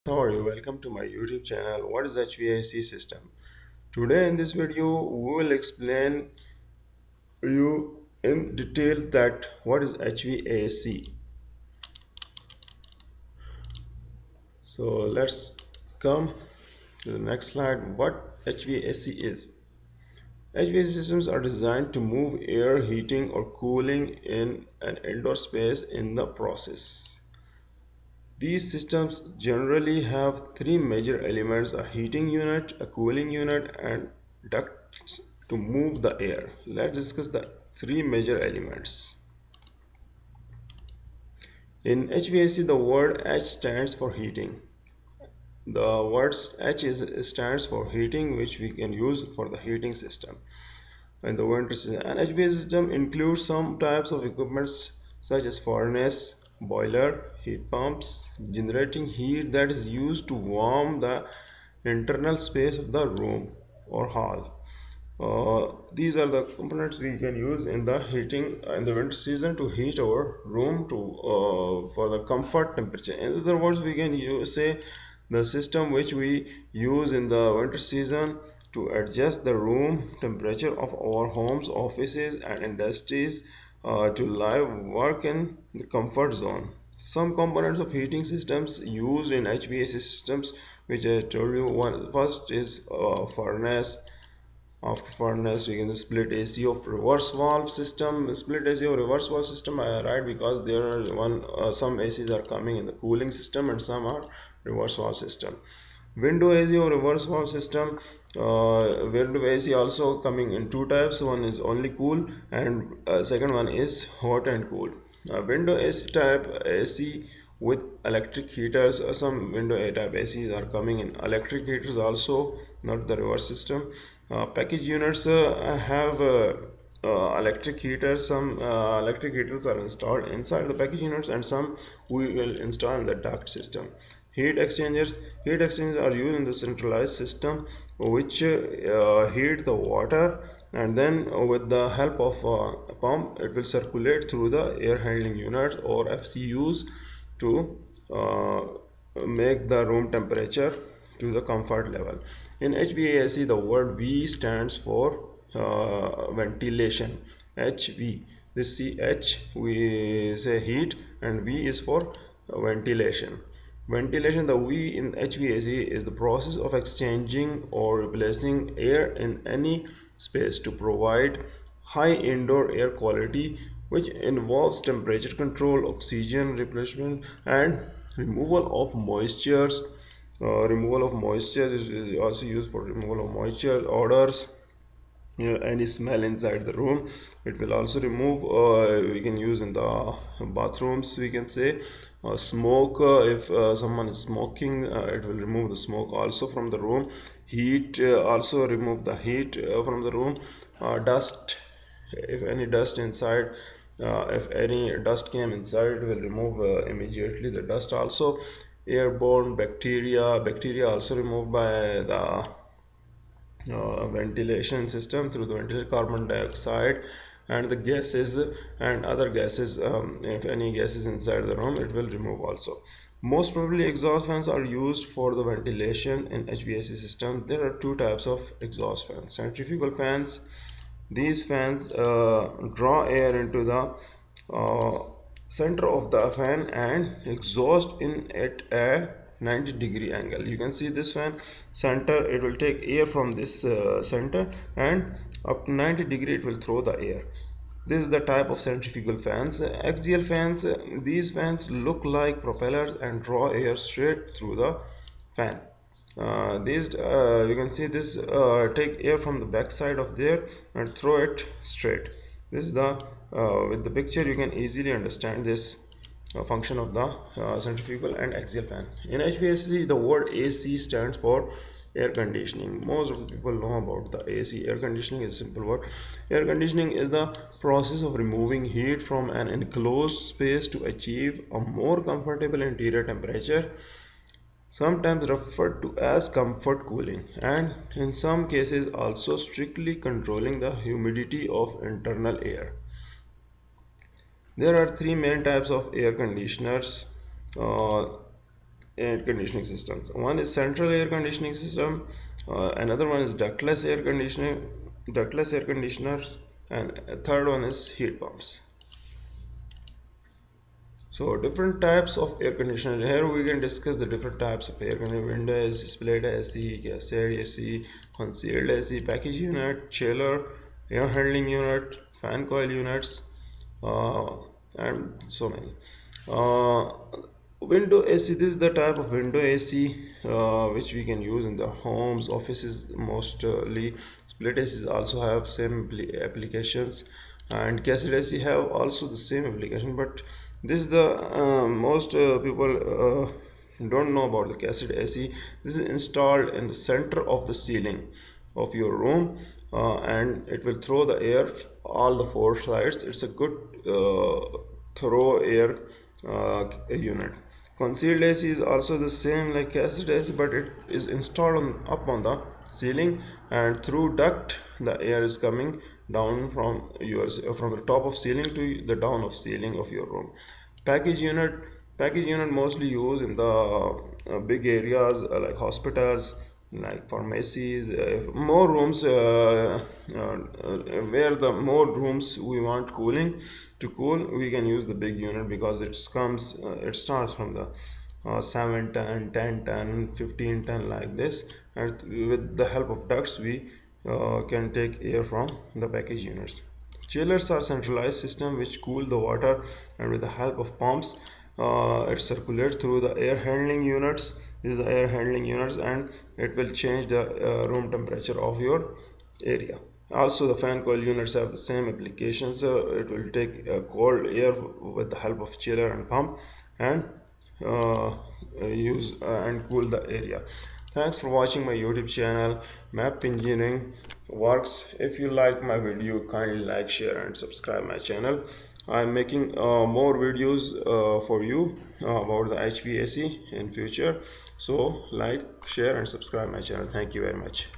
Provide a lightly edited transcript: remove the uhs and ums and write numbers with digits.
How are you? Welcome to my YouTube channel. What is HVAC system? Today in this video we will explain you in detail that what is HVAC. So let's come to the next slide. What HVAC is. HVAC systems are designed to move air, heating or cooling in an indoor space in the process. These systems generally have three major elements: a heating unit, a cooling unit, and ducts to move the air. Let's discuss the three major elements. In HVAC, the word H stands for heating. The words stands for heating, which we can use for the heating system. And the winter season, an HVAC system includes some types of equipments such as furnace, boiler, heat pumps, generating heat that is used to warm the internal space of the room or hall. These are the components we can use in the heating in the winter season to heat our room to for the comfort temperature. In other words, we can say the system which we use in the winter season to adjust the room temperature of our homes, offices and industries to live work in the comfort zone. Some components of heating systems used in HVAC systems, which I told you, one first is furnace. After furnace, we can split AC of reverse valve system. Split AC or reverse valve system, right? Because there are some ACs are coming in the cooling system and some are reverse valve system. Window AC or reverse valve system. Window AC also coming in two types. One is only cool and second one is hot and cool. Window AC type AC with electric heaters. Some window A type ACs are coming in electric heaters also, not the reverse system. Package units have electric heaters. Some electric heaters are installed inside the package units and some we will install in the duct system. Heat exchangers are used in the centralized system which heat the water, and then with the help of a pump it will circulate through the air handling units or FCUs to make the room temperature to the comfort level. In HVAC, the word V stands for ventilation. HV. This CH we say heat and V is for ventilation. Ventilation, the V in HVAC is the process of exchanging or replacing air in any space to provide high indoor air quality, which involves temperature control, oxygen replacement and removal of moistures. Removal of moisture is also used for removal of moisture, odors, any smell inside the room. It will also remove, we can use in the bathrooms, we can say smoke. If someone is smoking, it will remove the smoke also from the room. Heat, also remove the heat from the room. Dust, if any dust inside, if any dust came inside, it will remove immediately the dust also. Airborne bacteria also removed by the ventilation system through the ventilator. Carbon dioxide and the gases and other gases, if any gases inside the room, it will remove also. Most probably exhaust fans are used for the ventilation in HVAC system. There are two types of exhaust fans: centrifugal fans. These fans draw air into the uh, center of the fan and exhaust in at a 90-degree angle. You can see this fan center, it will take air from this center and up to 90 degree it will throw the air. This is the type of centrifugal fans. Axial fans, these fans look like propellers and draw air straight through the fan. These you can see this take air from the back side of there and throw it straight. This is the with the picture you can easily understand this function of the centrifugal and axial fan. In HVAC, the word AC stands for air conditioning. Most of the people know about the AC. Air conditioning is a simple word. Air conditioning is the process of removing heat from an enclosed space to achieve a more comfortable interior temperature, sometimes referred to as comfort cooling, and in some cases also strictly controlling the humidity of internal air. There are three main types of air conditioners. Uh, air conditioning systems. One is central air conditioning system, another one is ductless air conditioners, and a third one is heat pumps. So different types of air conditioner. Here we can discuss the different types of air conditioner: window AC, split AC, cascade AC, concealed AC, package unit, chiller, air handling unit, fan coil units, uh, and so many. Uh, Window AC, this is the type of window AC which we can use in the homes, offices mostly. Split ACs also have same applications, and cassette AC have also the same application, but this is the most people don't know about the cassette AC. This is installed in the center of the ceiling of your room, and it will throw the air all the four sides. It's a good throw air unit. Concealed AC is also the same like cassette AC, but it is installed up on the ceiling, and through duct the air is coming down from the top of ceiling to the down of ceiling of your room. Package unit package unit mostly used in the big areas like hospitals, like pharmacies, more rooms where the more rooms we want cooling to cool, we can use the big unit because it starts from the 7 ton, 10 ton, 15 ton like this, and with the help of ducts we can take air from the package units. Chillers are centralized system which cool the water, and with the help of pumps it circulates through the air handling units. This is the air handling units, and it will change the room temperature of your area. Also, the fan coil units have the same applications. It will take cold air with the help of chiller and pump, and use and cool the area. Thanks for watching my YouTube channel Map Engineering Works. If you like my video, kindly like, share and subscribe my channel. I'm making more videos for you about the HVAC in future. So like, share and subscribe my channel. Thank you very much.